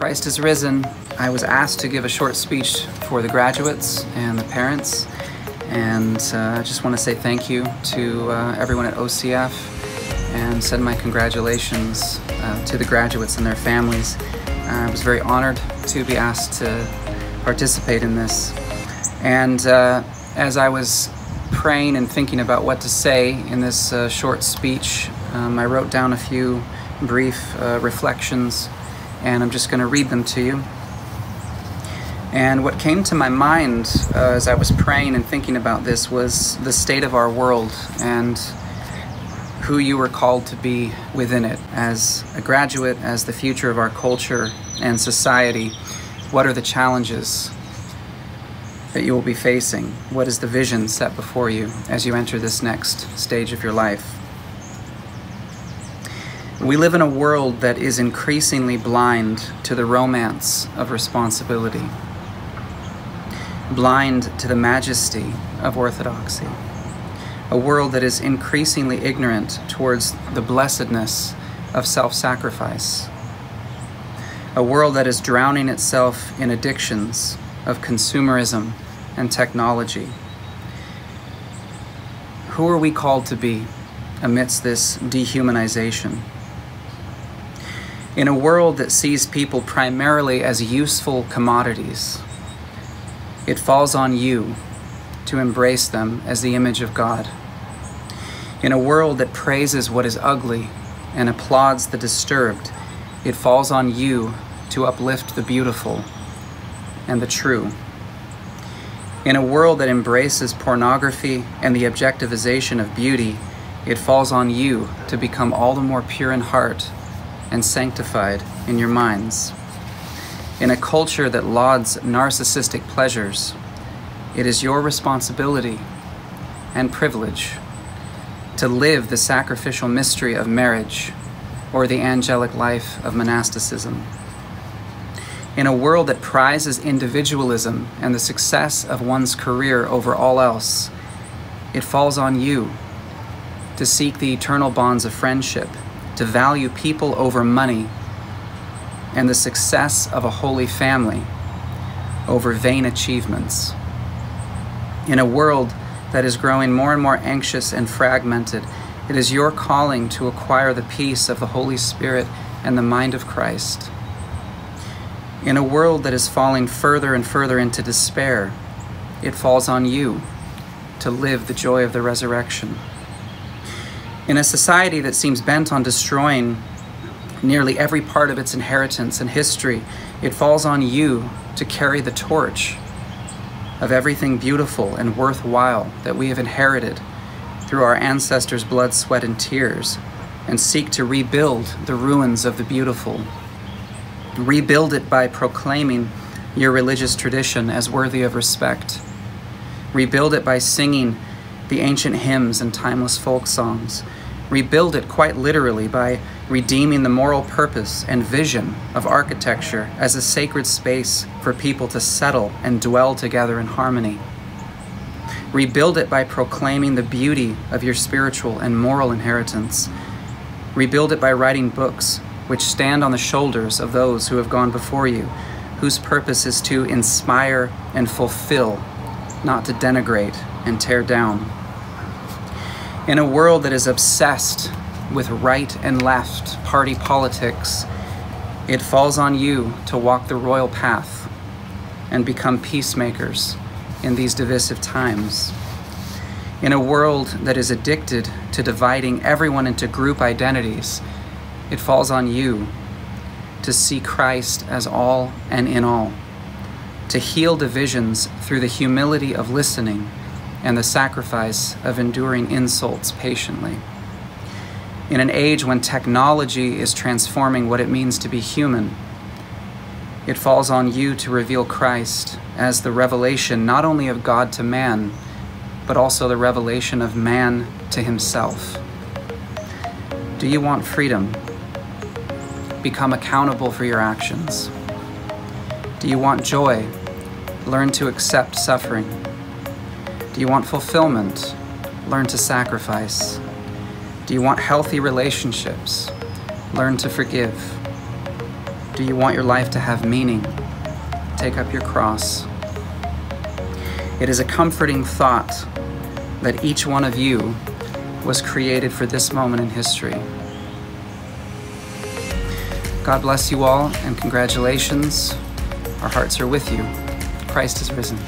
Christ is risen. I was asked to give a short speech for the graduates and the parents, and I just want to say thank you to everyone at OCF and send my congratulations to the graduates and their families. I was very honored to be asked to participate in this. And as I was praying and thinking about what to say in this short speech, I wrote down a few brief reflections, and I'm just going to read them to you. And what came to my mind as I was praying and thinking about this was the state of our world and who you were called to be within it. As a graduate, as the future of our culture and society, what are the challenges that you will be facing? What is the vision set before you as you enter this next stage of your life? We live in a world that is increasingly blind to the romance of responsibility, blind to the majesty of orthodoxy, a world that is increasingly ignorant towards the blessedness of self-sacrifice, a world that is drowning itself in addictions of consumerism and technology. Who are we called to be amidst this dehumanization? In a world that sees people primarily as useful commodities, it falls on you to embrace them as the image of God. In a world that praises what is ugly and applauds the disturbed, it falls on you to uplift the beautiful and the true. In a world that embraces pornography and the objectivization of beauty, it falls on you to become all the more pure in heart and sanctified in your minds. In a culture that lauds narcissistic pleasures, it is your responsibility and privilege to live the sacrificial mystery of marriage or the angelic life of monasticism. In a world that prizes individualism and the success of one's career over all else, it falls on you to seek the eternal bonds of friendship, to value people over money, and the success of a holy family over vain achievements. In a world that is growing more and more anxious and fragmented, it is your calling to acquire the peace of the Holy Spirit and the mind of Christ. In a world that is falling further and further into despair, it falls on you to live the joy of the resurrection. In a society that seems bent on destroying nearly every part of its inheritance and history, it falls on you to carry the torch of everything beautiful and worthwhile that we have inherited through our ancestors' blood, sweat, and tears, and seek to rebuild the ruins of the beautiful. Rebuild it by proclaiming your religious tradition as worthy of respect. Rebuild it by singing the ancient hymns and timeless folk songs. Rebuild it quite literally by redeeming the moral purpose and vision of architecture as a sacred space for people to settle and dwell together in harmony. Rebuild it by proclaiming the beauty of your spiritual and moral inheritance. Rebuild it by writing books which stand on the shoulders of those who have gone before you, whose purpose is to inspire and fulfill, not to denigrate and tear down. In a world that is obsessed with right and left party politics, it falls on you to walk the royal path and become peacemakers in these divisive times. In a world that is addicted to dividing everyone into group identities, it falls on you to see Christ as all and in all, to heal divisions through the humility of listening and the sacrifice of enduring insults patiently. In an age when technology is transforming what it means to be human, it falls on you to reveal Christ as the revelation not only of God to man, but also the revelation of man to himself. Do you want freedom? Become accountable for your actions. Do you want joy? Learn to accept suffering. Do you want fulfillment? Learn to sacrifice. Do you want healthy relationships? Learn to forgive. Do you want your life to have meaning? Take up your cross. It is a comforting thought that each one of you was created for this moment in history. God bless you all, and congratulations. Our hearts are with you. Christ is risen.